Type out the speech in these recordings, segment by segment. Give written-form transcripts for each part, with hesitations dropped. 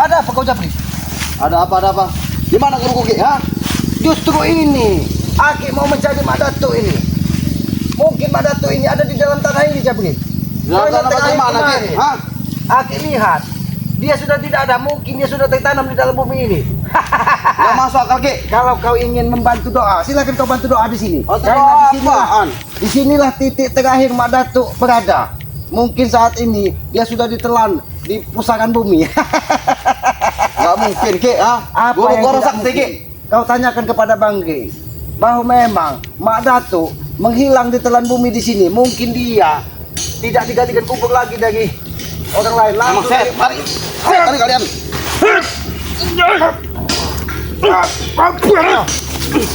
Ada apa kau Japri? Ada apa? Di mana guruku Ki? Ha? Justru ini, Aki mau mencari Mak Datuk ini. Mungkin Mak Datuk ini ada di dalam tanah ini Japri. Dalam tanah bagaimana Ki? Ha? Aki lihat, dia sudah tidak ada, mungkin dia sudah tertanam di dalam bumi ini. Gak masuk akal Ki. Kalau kau ingin membantu doa, silakan kau bantu doa di sini. Oh, Karena apaan? disinilah titik terakhir Mak Datuk berada. Mungkin saat ini dia sudah ditelan di pusaran bumi. Gak mungkin Ki, ha? Apa Guru yang gua tidak sakti Ki. mungkin? Kau tanyakan kepada Bang G bahwa memang Mak Datuk menghilang di telan bumi di sini. Mungkin dia tidak digantikan kubur lagi dari orang lain. Emang Langsung set, tarik kalian.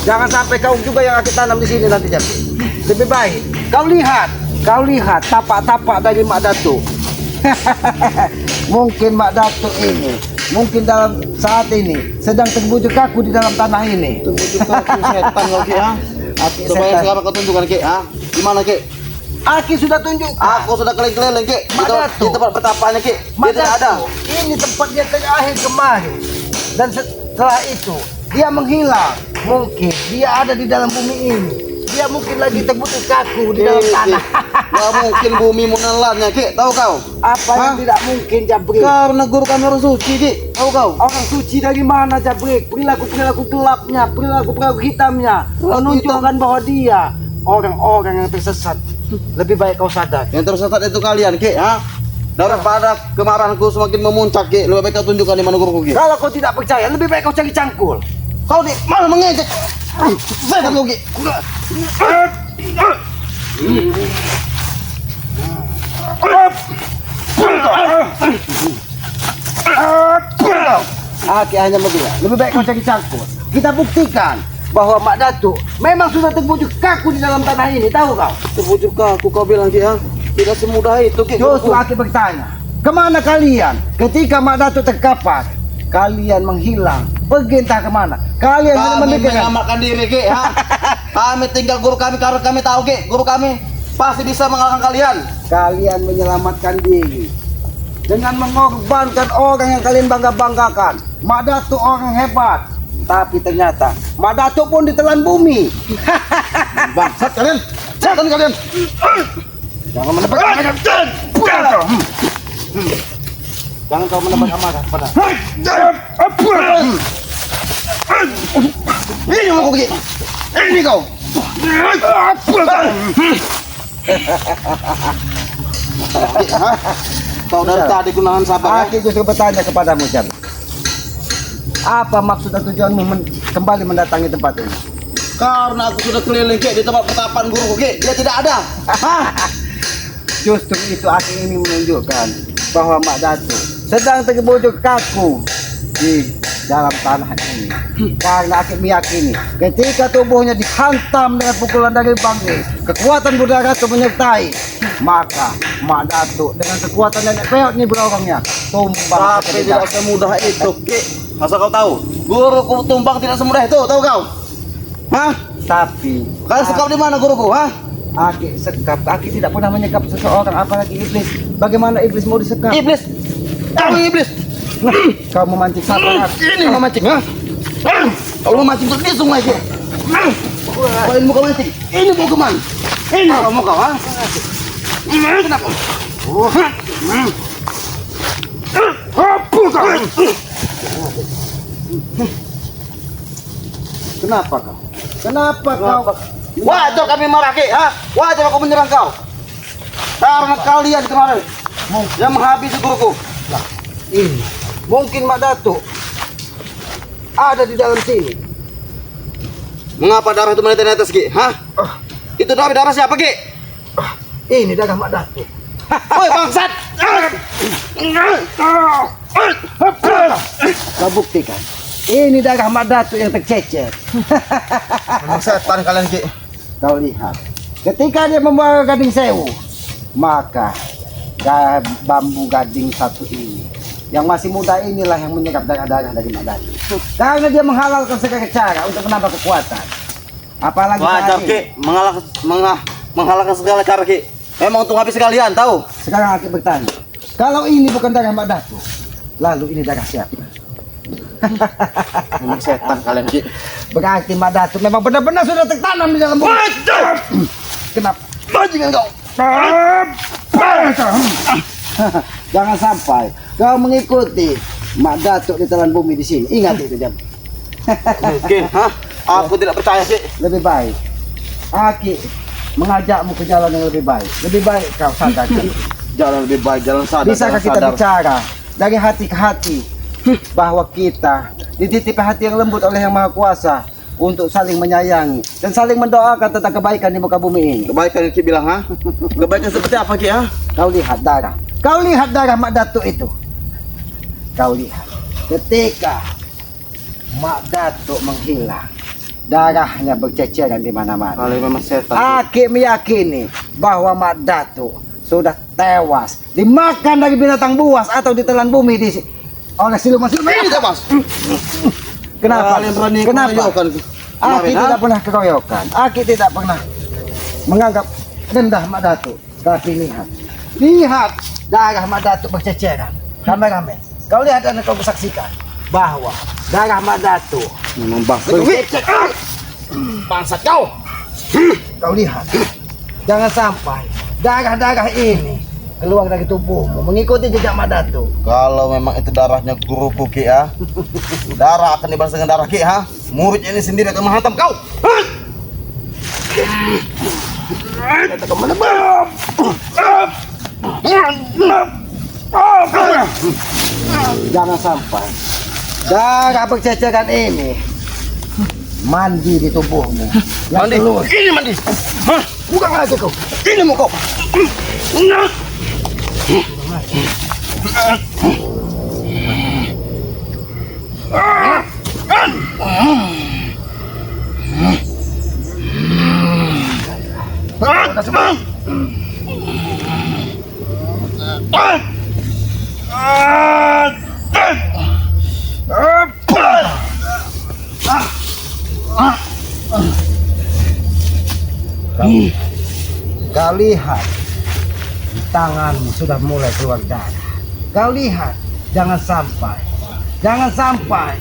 Jangan sampai kau juga yang akan tanam di sini nanti jadi. Lebih baik kau lihat tapak-tapak dari Mak Datuk. Mungkin Mak Datuk ini, mungkin dalam saat ini sedang terbujuk kaku di dalam tanah ini. Terbujuk kaku setan kau Ki, ha? Coba yang sekarang kau tunjukkan Ki, ha? Gimana Ki? Aki sudah tunjuk. Aku sudah keliling-keliling Ki. Mak Datuk. Di tempat petapanya Ki. Dia tidak ada. Ini tempat dia terakhir kemarin. Dan setelah itu dia menghilang. Mungkin dia ada di dalam bumi ini. Dia mungkin lagi terbutuh kaku di dalam tanah. Gak mungkin bumi menelannya Ki. Tahu kau? Apa yang tidak mungkin Jabrik? Karena guru kami orang suci Ki. Tahu kau? Orang suci dari mana Jabrik? Perilaku gelapnya, perilaku hitamnya menunjukkan bahwa dia orang-orang yang tersesat. Lebih baik kau sadar. Yang tersesat itu kalian Ki, ha? Daripada kemarahanku semakin memuncak Ki, lebih baik kau tunjukkan di mana guruku Ki. Kalau kau tidak percaya, lebih baik kau cari cangkul. Kau di malah mengejek. Saya kau Ki. Aki hanya bilang, lebih baik kau cari cangkul. Kita buktikan bahwa Mak Datuk memang sudah terbujuk kaku di dalam tanah ini, tahu kau? Terbujuk kaku kau bilang Ki, ha? Tidak semudah itu Ki. Justru Aki bertanya, kemana kalian ketika Mak Datuk terkapar? Kalian menghilang, pergi entah kemana. Kalian hanya Kami memikirkan menyelamatkan diri Ki, ha? Kami tinggal guru kami karena kami tahu Ki, guru kami pasti bisa mengalahkan kalian. kalian menyelamatkan diri dengan mengorbankan orang yang kalian bangga-banggakan. Mak Datuk orang hebat, tapi ternyata Mak Datuk pun ditelan bumi. Bangsat kalian. Setan kalian. Jangan menebak amarah. Jangan kau menebak amarah pada. Ini aku Ki. Ini kau. Kau dari tadi kunahan sabar ya? Aku justru bertanya kepadamu, Jam. Apa maksud dan tujuanmu kembali mendatangi tempat ini? Karena aku sudah keliling Ki di tempat pertapaan guruku Ki, dia tidak ada. Justru itu aku ingin menunjukkan bahwa Mak Datuk sedang terbujuk kaku di dalam tanah ini. Karena aku meyakini ketika tubuhnya dihantam dengan pukulan dari Bangke, kekuatan budaya itu menyertai, maka Mak Datuk dengan kekuatan nenek peot ini berorangnya tumbang. Tapi tidak semudah itu Ki. Masa kau tahu? Guruku tumbang tidak semudah itu, tahu kau? Hah? Tapi Kalian sekap di mana guruku? Hah? Aki sekap, Aki tidak pernah menyekap seseorang, apalagi iblis. Bagaimana iblis mau disekap? Iblis. Kau iblis. Kau memancing siapa? Ini memancing, ha? Kalau memancing pergi sungai Ki. Kalau ilmu kau mancing, ini mau kemana? Ini kamu kau, ha? Kenapa? Apa kau? Kenapa kau? Kenapa kau? Wajar kami marah Ki, ha? Wajar aku menyerang kau. Karena kalian kemarin yang menghabisi guruku. Ini mungkin Mak Datuk ada di dalam sini. Mengapa darah itu menetes Ki? Hah? Itu darah siapa Ki? Ini darah Mak Datuk. Woi bangsat! Kau buktikan. Ini darah Mak Datuk yang tercecer. Memang setan kalian Ki. Kau lihat. Ketika dia membawa gading sewu, maka bambu gading satu ini yang masih muda inilah yang menyerap darah-darah dari Mak Datuk. Karena dia menghalalkan segala cara untuk menambah kekuatan. Apalagi Wajar saat Ki, ini. menghalalkan segala cara Ki. Memang untuk habis sekalian, tahu? Sekarang aku bertanya, kalau ini bukan darah Mak Datuk, Lalu ini darah siapa? Memang setan kalian, Ki. Berarti Mak Datuk memang benar-benar sudah tertanam di dalam bumi. Kenapa? Bajingan kau. Jangan sampai kau mengikuti Mak Datuk di telan bumi di sini. Ingat itu jam. Mungkin, aku tidak percaya, Ki. Lebih baik Aki mengajakmu ke jalan yang lebih baik. Lebih baik kau sadarkan. Jalan lebih baik, jalan sadar. Bisakah jalan kita sadar. bicara dari hati ke hati bahwa kita dititipi hati yang lembut oleh Yang Maha Kuasa untuk saling menyayangi dan saling mendoakan tentang kebaikan di muka bumi ini. Kebaikan yang Ki bilang, Kebaikan seperti apa, Ki, Kau lihat darah. Kau lihat darah Mak Datuk itu. Kau lihat ketika Mak Datuk menghilang, darahnya berceceran di mana-mana. Kalian memang setan. Aki meyakini bahwa Mak Datuk sudah tewas dimakan dari binatang buas atau ditelan bumi oleh siluman-siluman. Ini tewas. Kenapa? Kalian berani Kenapa? mengeroyokan Aki kemarin, tidak pernah keroyokan. Aki tidak pernah menganggap rendah Mak Datuk. Tapi lihat darah Mak Datuk berceceran. Kameramen, kau lihat dan kau saksikan bahwa darah Mak Datuk Memang bangsa. berceceran. Bangsat kau. Kau lihat, jangan sampai darah-darah ini keluar dari tubuhmu mengikuti jejak Mak Datuk. Kalau memang itu darahnya guruku, Ki, darah akan dibalas dengan darah, Ki, Muridnya ini sendiri akan menghantam kau. Kata kemana, Bang? Jangan sampai darah berceceran ini mandi di tubuhmu. Yang Mandi. keluar. Ini mandi. Bukan lagi kau. Ini mau kau. Kau lihat di tanganmu sudah mulai keluar darah. Kau lihat, jangan sampai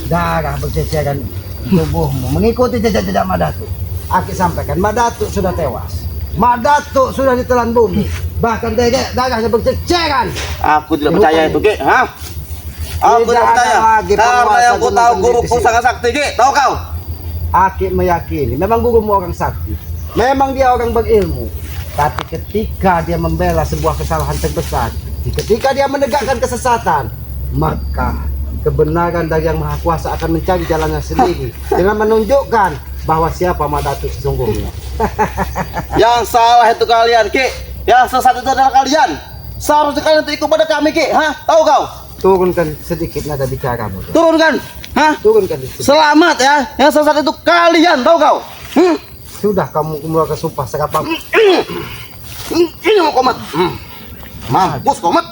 darah berceceran di tubuhmu mengikuti jejak-jejak Mak Datuk. Aki sampaikan, Mak Datuk sudah tewas. Mak Datuk sudah ditelan bumi. Bahkan darahnya berceceran. Aku tidak percaya itu, Ki, Aku Tidak tidak ada percaya. lagi Karena penguasa yang ku gunung tahu sendiri guruku di sini. sangat sakti, Ki. Tahu kau? Aki meyakini memang gurumu orang sakti. Memang dia orang berilmu. Tapi ketika dia membela sebuah kesalahan terbesar, ketika dia menegakkan kesesatan, maka kebenaran dari Yang Maha Kuasa akan mencari jalannya sendiri dengan menunjukkan bahwa siapa Mak Datuk sesungguhnya. Yang salah itu kalian, Ki. Yang sesat itu adalah kalian. Seharusnya kalian itu ikut pada kami, Ki. Tahu kau? Turunkan sedikit nada bicaramu. Turunkan. Turunkan sedikit. Selamat ya. Yang sesat itu kalian, tahu kau? Sudah kamu mengeluarkan sumpah serapam. Ini mau komat. Mampus komat.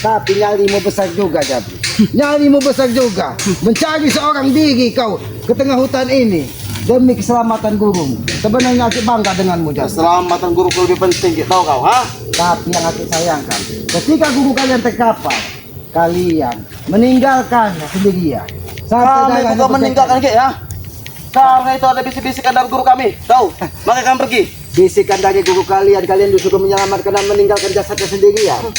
Tapi nyalimu besar juga, Jabri. Nyalimu besar juga. Mencari seorang diri kau ke tengah hutan ini demi keselamatan gurumu. Sebenarnya aku bangga denganmu, Jabri. Keselamatan guruku lebih penting, Ki. Tahu kau? Tapi yang aku sayangkan, ketika guru kalian terkapar, kalian meninggalkannya sendirian. Sampai Kami darahnya bukan meninggalkan, Ki, Karena itu ada bisik-bisikan dari guru kami. Tahu? Makanya kami pergi. bisikan dari guru kalian, kalian disuruh menyelamatkan dan meninggalkan jasadnya sendirian.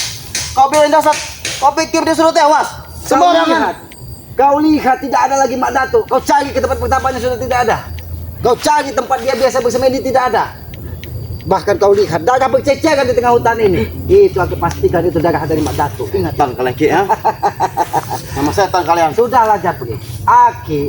Kau bilang jasad. Kau pikir dia suruh tewas? Sembarangan. Kau lihat tidak ada lagi Mak Datuk. Kau cari ke tempat pertamanya sudah tidak ada. Kau cari tempat dia biasa bersemedi tidak ada. Bahkan kau lihat darah berceceran di tengah hutan ini. Itu aku pastikan itu darah dari Mak Datuk. Ingat. Setan kalian, Ki, Nama setan kalian. Sudahlah Japri. Aki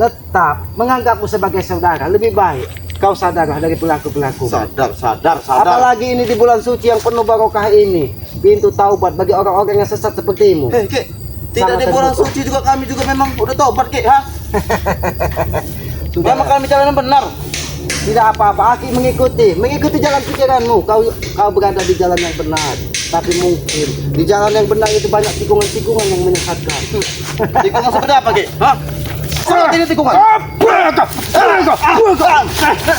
tetap menganggapmu sebagai saudara. Lebih baik kau sadarlah dari pelaku-pelaku. Sadar. Apalagi ini di bulan suci yang penuh barokah ini. Pintu taubat bagi orang-orang yang sesat sepertimu. Hei, Ki. Tidak Sangat di bulan terbuka. suci juga kami juga memang udah tobat, Ki, Sudah. Memang kami jalan yang benar. Tidak apa-apa, Aki mengikuti jalan pikiranmu. Kau berada di jalan yang benar. Tapi mungkin di jalan yang benar itu banyak tikungan-tikungan yang menyesatkan. Tikungan seperti apa, Ki? Hah? Seperti ini tikungan.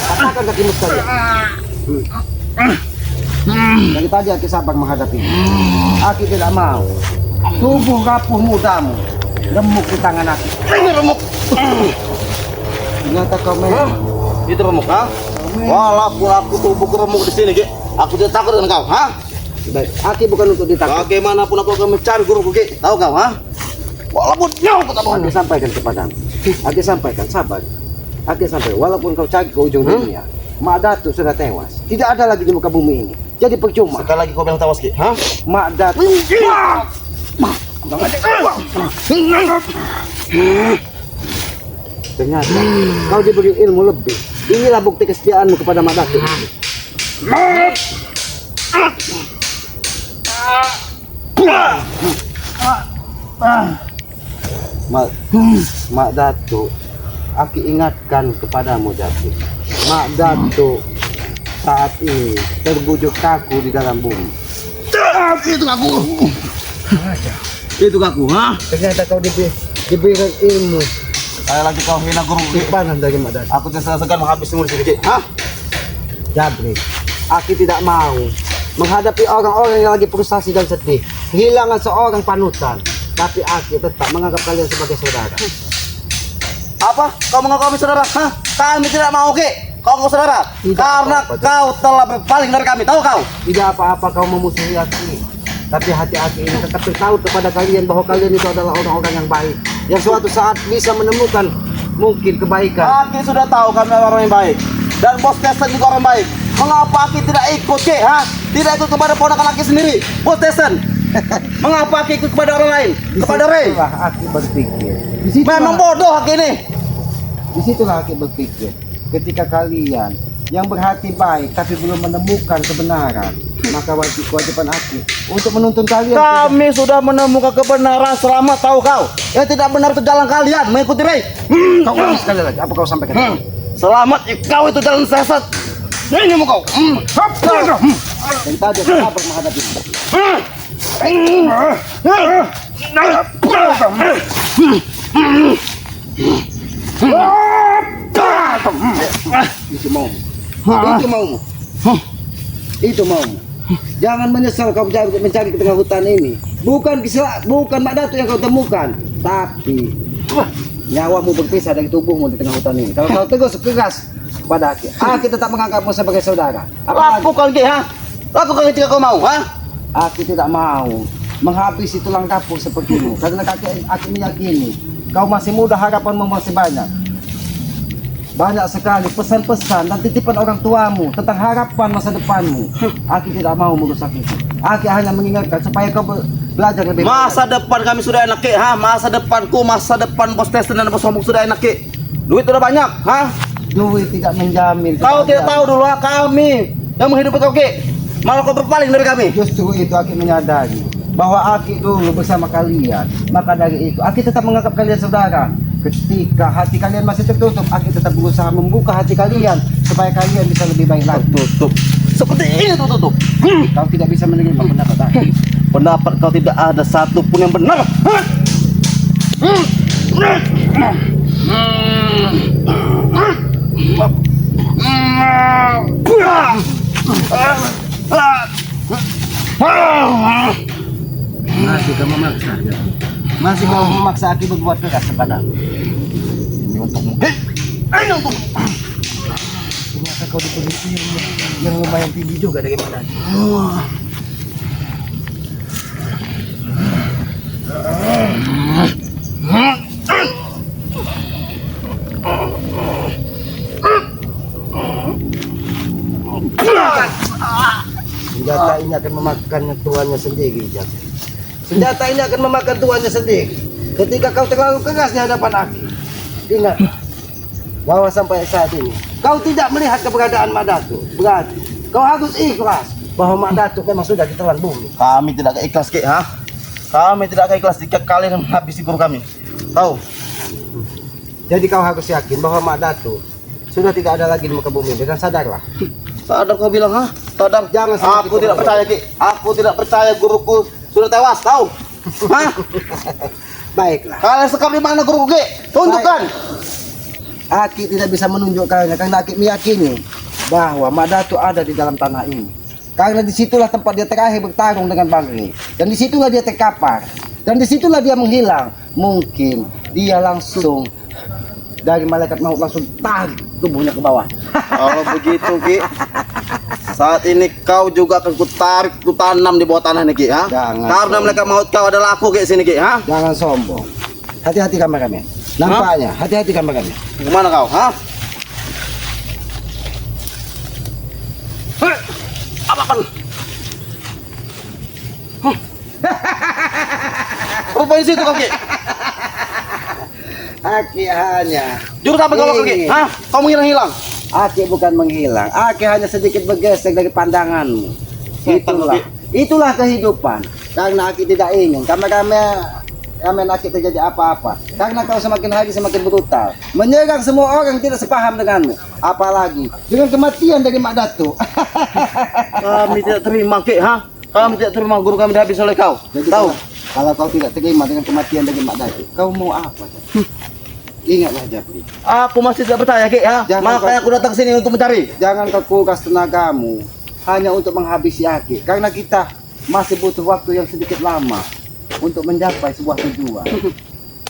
Katakan kakimu sekali. Dari tadi Aki sabar menghadapi. Aki tidak mau. Tubuh rapuh mudamu remuk di tangan Aki. Ini remuk. Ternyata kau memang. Itu remuk, ha? Walaupun aku tubuhku remuk di sini, Ki, aku tidak takut dengan kau, ha? Baik, Aki bukan untuk ditakut. Bagaimanapun aku akan mencari guruku, Ki. Tahu kau, ha? Walaupun nyawa aku tak mau. Aki sampaikan kepadamu. Aki sampaikan, sabar. Aki sampaikan, walaupun kau cari ke ujung dunia, Mak Datu sudah tewas. Tidak ada lagi di muka bumi ini. Jadi percuma. Sekali lagi kau bilang tawas, Ki, ha? Mak Datu. Ternyata kau diberi ilmu lebih. Inilah bukti kesetiaanmu kepada Mak Datu. Mak Datu, Aki ingatkan kepadamu Datu. Mak Datu saat ini terbujuk kaku di dalam bumi. Itu aku. Itu aku, ha? Ternyata kau diberi ilmu Sekali lagi kau hina guru, Ki. simpanan dari Mak Datu. Aku tidak segan menghabismu di sini, Ki, ha? Jabri, Aki tidak mau menghadapi orang-orang yang lagi frustasi dan sedih, kehilangan seorang panutan. Tapi Aki tetap menganggap kalian sebagai saudara. Apa? Kau mengaku kami saudara? Hah? Kami tidak mau, Ki. Kau mengaku saudara? Tidak Karena apa-apa, kau telah berpaling dari kami, tahu kau? Tidak apa-apa kau memusuhi Aki, tapi hati Aki ini tetap bertaut kepada kalian bahwa kalian itu adalah orang-orang yang baik, yang suatu saat bisa menemukan mungkin kebaikan. Aki sudah tahu kami adalah orang yang baik. Dan Bos Tesen juga orang baik. Mengapa Aki tidak ikut, Ki? Ha? Tidak ikut kepada ponakan Aki sendiri, Bos Tesen. Mengapa Aki ikut kepada orang lain? Kepada Ray? Disitulah Aki berpikir. Memang bodoh Aki ini. Disitulah Aki berpikir. Ketika kalian yang berhati baik tapi belum menemukan kebenaran, maka kewajiban Aki untuk menuntun kalian. Kami sudah menemukan kebenaran, selamat tahu kau. Yang tidak benar itu jalan kalian mengikuti Ray. Kau ulangi sekali lagi apa kau sampaikan? Selamat kau itu jalan sesat. Ini mau kau. Dan tadi aku sabar menghadapi. Itu maumu. Itu maumu. Itu maumu. Jangan menyesal kau mencari ke tengah hutan ini. Bukan Mak Datu yang kau temukan, tapi nyawamu berpisah dari tubuhmu di tengah hutan ini. Kalau kau tegas keras pada Aki, Aki tetap menganggapmu sebagai saudara. Lakukan, Ki, ha? Lakukan ketika kau mau, ha? Aki tidak mau menghabisi tulang kapur sepertimu karena Aki meyakini kau masih muda, harapanmu masih banyak. Banyak sekali pesan-pesan dan titipan orang tuamu tentang harapan masa depanmu. Aki tidak mau merusak itu. Aki hanya mengingatkan supaya kau belajar lebih Masa depan kami sudah enak, Ki, ha? Masa depanku, masa depan Bos Tesen dan Bos Hombong sudah enak, Ki. Duit sudah banyak, ha? Duit tidak menjamin. Kau tidak tahu dulu, ha? Kami yang menghidupi kau, Ki. Malah kau berpaling dari kami. Justru itu Aki menyadari bahwa Aki dulu bersama kalian. Maka dari itu Aki tetap menganggap kalian saudara. Ketika hati kalian masih tertutup, Aki tetap berusaha membuka hati kalian supaya kalian bisa lebih baik lagi. Tutup. Seperti ini tutup. Kau tidak bisa menerima pendapat Aki. Pendapat kau tidak ada satu pun yang benar. Masih kau memaksa, masih kau memaksa Aki berbuat keras kepadamu. Ini untukmu. Ini untukmu. Ternyata kau di posisi yang lumayan tinggi juga dari mana? Senjata ini akan memakan tuannya sendiri, Jak. Senjata ini akan memakan tuannya sendiri. Ketika kau terlalu keras di hadapan Aki, ingat bahwa sampai saat ini kau tidak melihat keberadaan Mak Datu. Berarti kau harus ikhlas bahwa Mak Datu memang sudah ditelan bumi. Kami tidak ikhlas, Ki, ha? Kami tidak ikhlas jika kalian menghabisi guru kami. Tahu? Jadi kau harus yakin bahwa Mak Datu sudah tidak ada lagi di muka bumi. Dengan sadarlah. Sadar kau bilang, ha? Sadar. Jangan sampai Aku tidak percaya, Ki. Aku tidak percaya guruku sudah tewas, tahu? Hah? Baiklah. Kalian sekali mana guruku, Ki? Tunjukkan. Aki tidak bisa menunjukkannya karena Aki meyakini bahwa Mak Datuk ada di dalam tanah ini. Karena disitulah tempat dia terakhir bertarung dengan Bangri. Dan disitulah dia terkapar. Dan disitulah dia menghilang. Mungkin dia langsung dari malaikat maut langsung tarik tubuhnya ke bawah. Kalau begitu, Ki, saat ini kau juga akan kutarik, kutanam di bawah tanah nih, Ki, ha? Jangan Karena sombong. malaikat maut kau adalah aku, Ki, sini, Ki, ha? Jangan sombong. Hati-hati kameramen. Nampaknya, hati-hati kameramen. Kemana kau, ha? Hei, apa kan? Rupanya situ kau, Ki. Aki hanya Jurus apa kau lakukan, Ki? Ha? Kau menghilang-hilang. Aki bukan menghilang. Aki hanya sedikit bergeser dari pandanganmu. Setan, Itulah, Ki. itulah kehidupan. Karena Aki tidak ingin kami Aki terjadi apa-apa. Karena kau semakin hari semakin brutal, menyerang semua orang yang tidak sepaham denganmu. Apalagi dengan kematian dari Mak Datuk. Kami tidak terima, Ki, ha? Kami tidak terima guru kami dihabis oleh kau. Jadi Tahu? kalau kau tidak terima dengan kematian dari Mak Datuk, kau mau apa? Ingatlah Japri. Aku masih tidak percaya, Ki, ha? Jangan Makanya aku datang sini untuk mencari. Jangan kau kuras tenagamu hanya untuk menghabisi Aki. Karena kita masih butuh waktu yang sedikit lama untuk mencapai sebuah tujuan.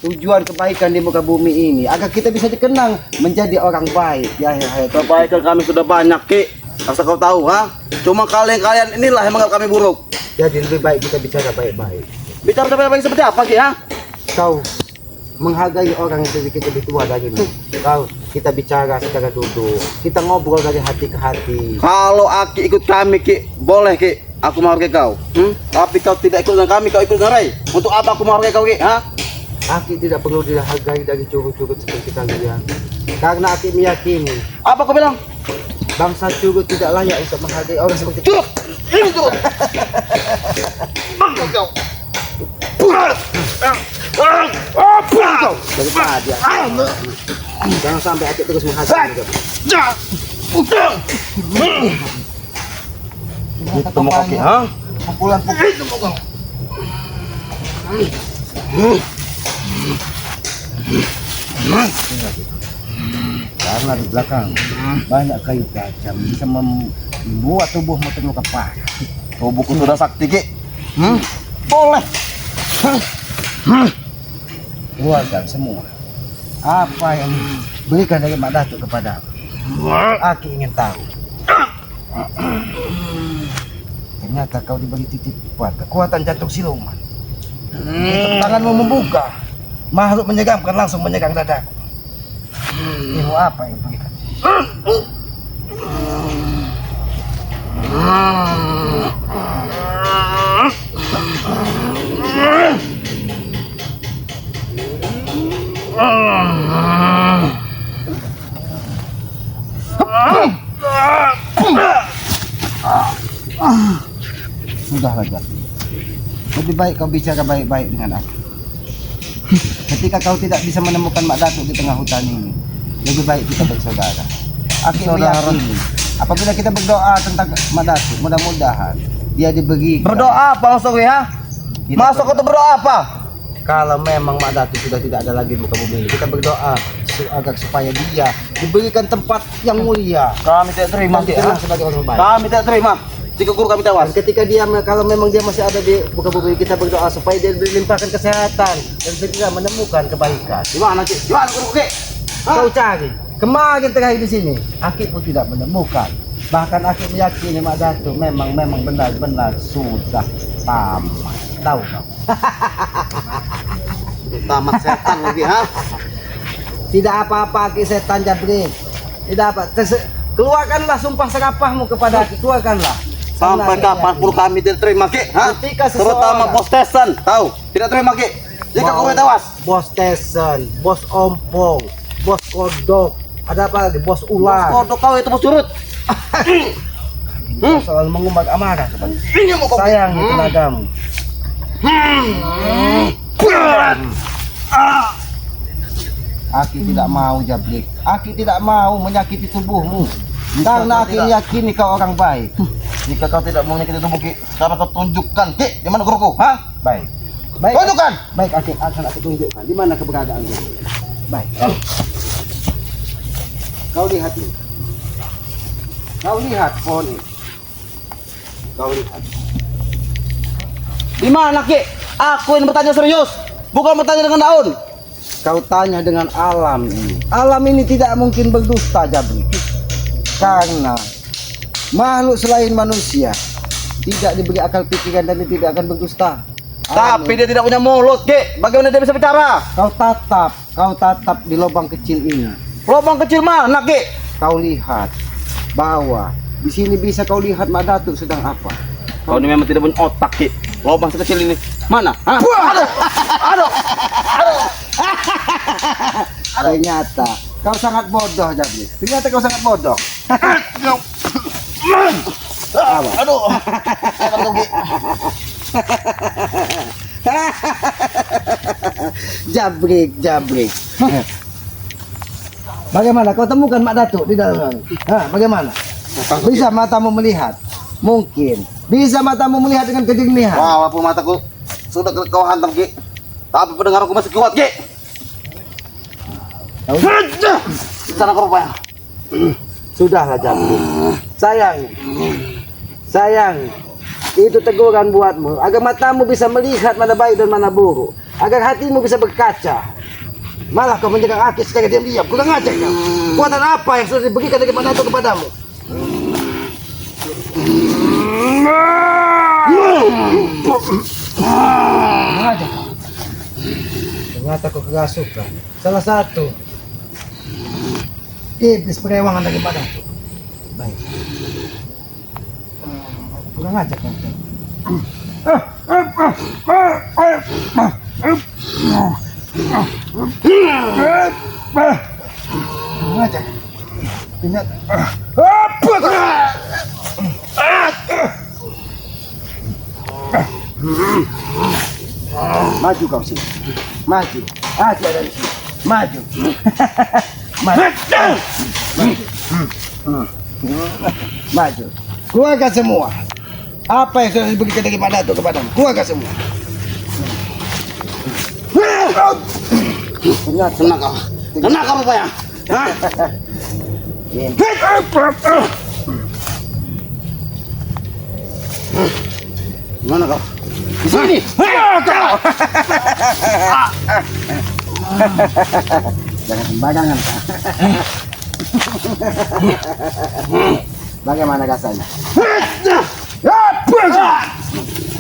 Tujuan kebaikan di muka bumi ini agar kita bisa dikenang menjadi orang baik di akhir hayat. Kebaikan kami sudah banyak, Ki. Asal kau tahu, ha? Cuma kalian inilah yang menganggap kami buruk. Jadi lebih baik kita bicara baik-baik. Bicara baik-baik seperti apa, Ki, ha? Kau menghargai orang yang sedikit lebih tua darimu. Kita bicara secara duduk. Kita ngobrol dari hati ke hati. Kalau Aki ikut kami, Ki, boleh, Ki. Aku menghargai kau. Tapi kau tidak ikut dengan kami, kau ikut dengan Rai. Untuk apa aku menghargai kau, Ki, ha? Aki tidak perlu dihargai dari curut-curut seperti kalian. Karena Aki meyakini Apa kau bilang? bangsa curut tidak layak untuk menghargai orang seperti Curut! Ini curut! Bangga kau! kau dari tadi. Jangan sampai Aki terus menghargai kau. Itu mau kaki, ha? Pukulan itu mau kau. Karena di belakang banyak kayu tajam bisa membuat tubuhmu terluka parah. Tubuhku sudah sakti, Ki. Boleh. Keluarkan semua apa yang berikan dari Mak Datuk kepada Aki ingin tahu. Ternyata kau diberi titipan kekuatan jantung siluman. Tanganmu membuka, makhluk menyeramkan langsung menyerang dadaku. Ilmu apa yang berikan? Sudahlah Japri. Lebih baik kau bicara baik-baik dengan aku. Ketika kau tidak bisa menemukan Mak Datuk di tengah hutan ini, lebih baik kita bersaudara. Aku meyakini apabila kita berdoa tentang Mak Datuk, mudah-mudahan dia diberi. Berdoa apa maksud gue, ha? Masuk untuk berdoa apa? Kalau memang Mak Datuk sudah tidak ada lagi di muka bumi ini, kita berdoa agar supaya dia diberikan tempat yang mulia. Kami tidak terima, Nanti Ki, ha? sebagai orang baik. Kami tidak terima. Jika guru kami tewas. Dan ketika dia, kalau memang dia masih ada di muka bumi, kita berdoa supaya dia dilimpahkan kesehatan dan segera menemukan kebaikan. Gimana, Ki? Gimana guru, Ki? Kau cari kemarin terakhir di sini, Aki pun tidak menemukan. Bahkan Aki meyakini Mak Datuk memang benar-benar sudah tamat. Tahu kau? Tamat setan lagi, ha? Tidak apa-apa Aki setan Japri. Tidak apa. Keluarkanlah sumpah serapahmu kepada Aki. Keluarkanlah. Sampai kapan pun kami tidak terima, Ki, ha? Ketika Terutama seseorang- Bos Tesan, tahu? Tidak terima, Ki. Jika kau tewas. Bos Tesen, Bos Ompong, Bos Kodok, ada apa lagi? Bos Ular. Kodok kau itu bos curut. Soal mengumbar amarah kepada Ini mau kau. sayang tenagamu. Aki tidak mau Jabrik. Aki tidak mau menyakiti tubuhmu. Karena Aki yakini kau orang baik. Jika kau tidak mau menyakiti tubuh Ki, sekarang kau tunjukkan Ki, di mana guruku? Hah? Baik. Baik. Tunjukkan. Baik, akan aku tunjukkan di mana keberadaan guru. Baik. Kau lihat ini. Kau lihat pohon ini. Kau lihat. Di mana Ki? Aku ini bertanya serius, bukan bertanya dengan daun. Kau tanya dengan alam ini. Alam ini tidak mungkin berdusta, Jabrik. Karena makhluk selain manusia tidak diberi akal pikiran dan dia tidak akan berdusta. Tapi dia tidak punya mulut Ki. Bagaimana dia bisa bicara? Kau tatap di lubang kecil ini. Lubang kecil mana Ki? Kau lihat bahwa di sini bisa kau lihat Mak Datuk sedang apa. Kau ini memang tidak punya otak Ki. Lubang sekecil ini. Mana? Hah? Aduh. Aduh. Ternyata kau sangat bodoh, Jabrik. Ternyata kau sangat bodoh. Aduh. Jabrik. Bagaimana kau temukan Mak Datuk di dalam? Bagaimana? Bisa matamu melihat? Mungkin. Bisa matamu melihat dengan kejernihan. Wah, walaupun mataku sudah kau hantam Ki, tapi pendengaranku masih kuat Ki. Sana kau rupanya. Sudahlah Jabrik. Sayang. Itu teguran buatmu agar matamu bisa melihat mana baik dan mana buruk, agar hatimu bisa berkaca. Malah kau menjaga Aki secara diam-diam. Kurang ajar kau. Kuatan apa yang sudah diberikan dari Mak Datuk kepadamu? Kurang ajar kau. Ternyata kau kerasukan. Salah satu iblis perewangan dari Mak Datuk. Baik. Kurang ajar kau. Kurang ajar. Ingat. Maju kau sini. Maju. Aja dari sini. Maju. Maju. Keluarkan semua. Apa yang sudah diberikan dari Mak Datuk kepadamu? Keluarkan semua. Tenang kau. Tenang kau rupanya. Hah? Gimana kau? Di sini. Jangan sembarangan. Bagaimana rasanya?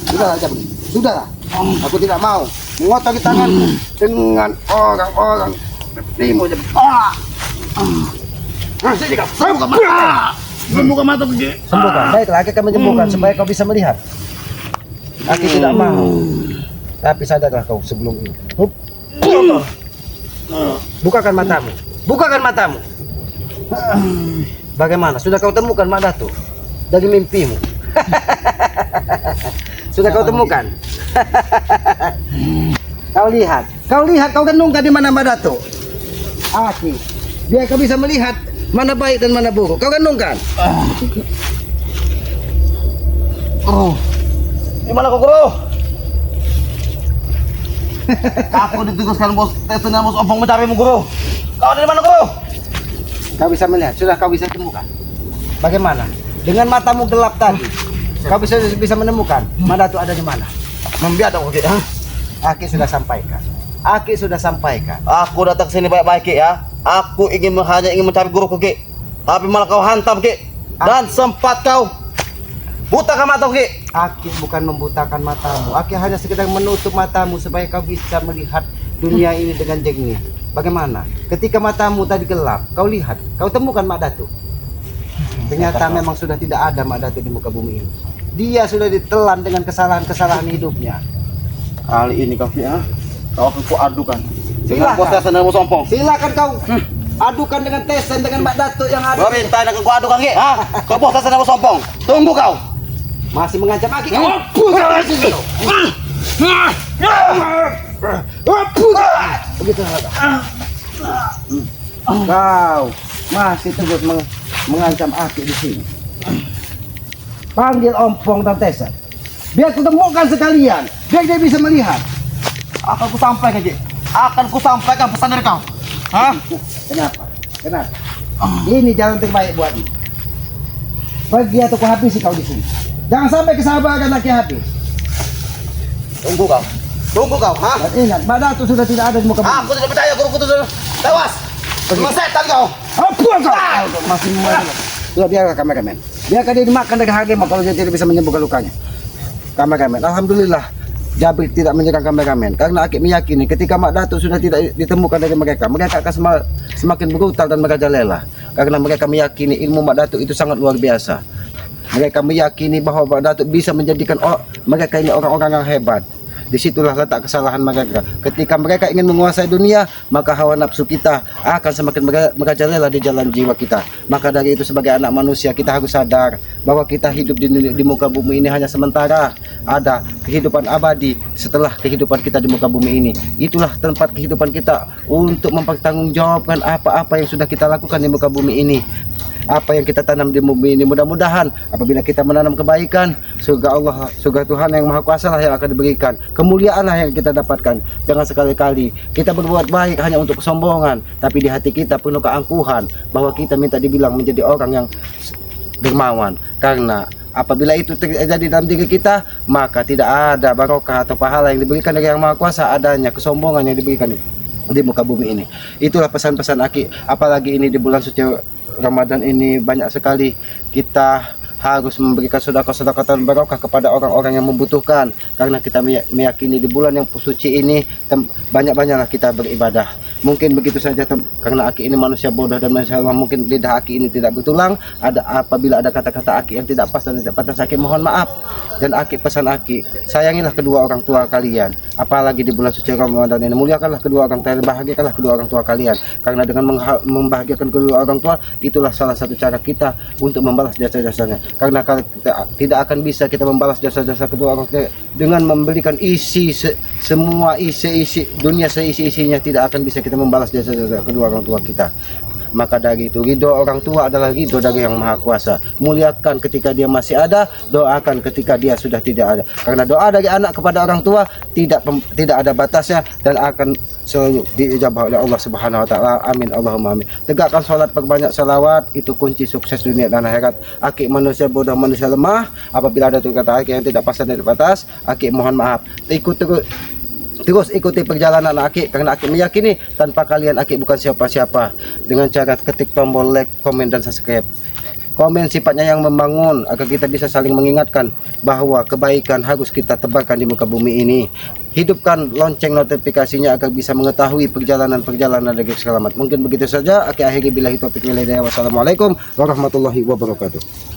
Sudahlah, Jabrik. Sudahlah. Aku tidak mau mengotori tanganku dengan orang-orang sepertimu, Jabrik. Sini kau. Sembuhkan mata. Sembuhkan mata Ki. Sembuhkan. Baiklah, Aki akan menyembuhkan supaya kau bisa melihat. Aki tidak mau. Tapi sadarlah kau sebelum ini. Bukakan matamu. Bukakan matamu. Bagaimana? Sudah kau temukan Mak Datuk dari mimpimu? Sudah kau temukan? Kau lihat. Kau renungkan di mana Mak Datuk. Aki, biar kau bisa melihat mana baik dan mana buruk. Kau renungkan. Di mana kau guru? Aku ditugaskan bos Testen dan bos Ompong mencarimu guru. Kau ada di mana guru? Kau bisa melihat, sudah kau bisa temukan. Bagaimana? Dengan matamu gelap tadi, kau bisa menemukan Mak Datuk ada di mana? Membiadab Ki. Aki sudah sampaikan. Aki sudah sampaikan. Aku datang ke sini baik-baik Ki ya. Aku hanya ingin mencari guruku Ki. Tapi malah kau hantam Ki. Dan sempat kau butakan mata Ki. Aki bukan membutakan matamu. Aki hanya sekedar menutup matamu supaya kau bisa melihat dunia ini dengan jernih. Bagaimana? Ketika matamu tadi gelap, kau lihat, kau temukan Mak Datuk. Ternyata memang sudah tidak ada Mak Datuk di muka bumi ini. Dia sudah ditelan dengan kesalahan-kesalahan hidupnya. Kali ini kau Ki ya. Kau akan kuadukan. Dengan Silakan. bos Testen dan bos Ompong. Silakan kau adukan dengan Testen dengan Mak Datuk yang ada. Kau minta akan kuadukan Ki. Kau bos Testen dan bos Ompong. Tunggu kau. Masih mengancam Aki. Begitu. Kau masih terus mengancam Aki di sini. Panggil Ompong dan Tesan. Biar kutemukan sekalian. Biar dia bisa melihat. Akan ku sampaikan, Cik. Akan ku sampaikan pesan dari kau. Hah? Kenapa? Kenapa? Ini jalan terbaik buatmu. Pergi atau ku habisi kau di sini. Jangan sampai kesabaran lagi habis. Tunggu kau. Tunggu kau, ha? Dan ingat, Mbak Datu sudah tidak ada di muka bumi. Aku tidak percaya guruku itu sudah tewas. Memang setan kau. Apa kau? Masih mulai. Sudah biarkan kameramen. Biarkan dia dimakan dengan harimau kalau dia tidak bisa menyembuhkan lukanya. Kameramen, alhamdulillah Jabir tidak menyerang kameramen karena Aki meyakini ketika Mak Datuk sudah tidak ditemukan dari mereka akan semakin brutal dan merajalela karena mereka meyakini ilmu Mak Datuk itu sangat luar biasa. Mereka meyakini bahwa Mak Datuk bisa menjadikan mereka ini orang-orang yang hebat. Disitulah letak kesalahan mereka. Ketika mereka ingin menguasai dunia, maka hawa nafsu kita akan semakin merajalela di jalan jiwa kita. Maka dari itu sebagai anak manusia kita harus sadar bahwa kita hidup di muka bumi ini hanya sementara. Ada kehidupan abadi setelah kehidupan kita di muka bumi ini. Itulah tempat kehidupan kita untuk mempertanggungjawabkan apa-apa yang sudah kita lakukan di muka bumi ini. Apa yang kita tanam di bumi ini, mudah-mudahan apabila kita menanam kebaikan, surga Tuhan yang Maha Kuasa lah yang akan diberikan, kemuliaan lah yang kita dapatkan. Jangan sekali-kali kita berbuat baik hanya untuk kesombongan, tapi di hati kita penuh keangkuhan bahwa kita minta dibilang menjadi orang yang dermawan. Karena apabila itu terjadi dalam diri kita, maka tidak ada barokah atau pahala yang diberikan dari Yang Maha Kuasa, adanya kesombongan yang diberikan di muka bumi ini. Itulah pesan-pesan Aki, apalagi ini di bulan suci Ramadan ini banyak sekali kita harus memberikan sedekah-sedekah dan barokah kepada orang-orang yang membutuhkan karena kita meyakini di bulan yang suci ini banyak-banyaklah kita beribadah. Mungkin begitu saja karena Aki ini manusia bodoh dan manusia lemah, mungkin lidah Aki ini tidak bertulang. Apabila ada kata-kata Aki yang tidak pas dan tidak pantas, Aki mohon maaf. Dan Aki pesan Aki, sayangilah kedua orang tua kalian. Apalagi di bulan suci Ramadan ini, muliakanlah kedua orang tua, bahagiakanlah kedua orang tua kalian. Karena dengan membahagiakan kedua orang tua, itulah salah satu cara kita untuk membalas jasa-jasanya. Karena kita tidak akan bisa kita membalas jasa-jasa kedua orang tua dengan memberikan semua isi dunia seisi-isinya, tidak akan bisa kita membalas jasa-jasa kedua orang tua kita. Maka dari itu ridho orang tua adalah ridho dari Yang Maha Kuasa. Muliakan ketika dia masih ada, doakan ketika dia sudah tidak ada. Karena doa dari anak kepada orang tua tidak ada batasnya dan akan selalu diijabah oleh Allah Subhanahu wa taala. Amin Allahumma amin. Tegakkan salat, perbanyak salawat, itu kunci sukses dunia dan akhirat. Aki manusia bodoh, manusia lemah. Apabila ada kata Aki yang tidak pas dan tidak batas, Aki mohon maaf. Terus ikuti perjalanan Aki karena Aki meyakini tanpa kalian Aki bukan siapa-siapa. Dengan cara ketik tombol like, komen dan subscribe. Komen sifatnya yang membangun agar kita bisa saling mengingatkan bahwa kebaikan harus kita tebarkan di muka bumi ini. Hidupkan lonceng notifikasinya agar bisa mengetahui perjalanan-perjalanan dengan selamat. Mungkin begitu saja. Aki akhiri billahi taufiq wal hidayah. Wassalamualaikum warahmatullahi wabarakatuh.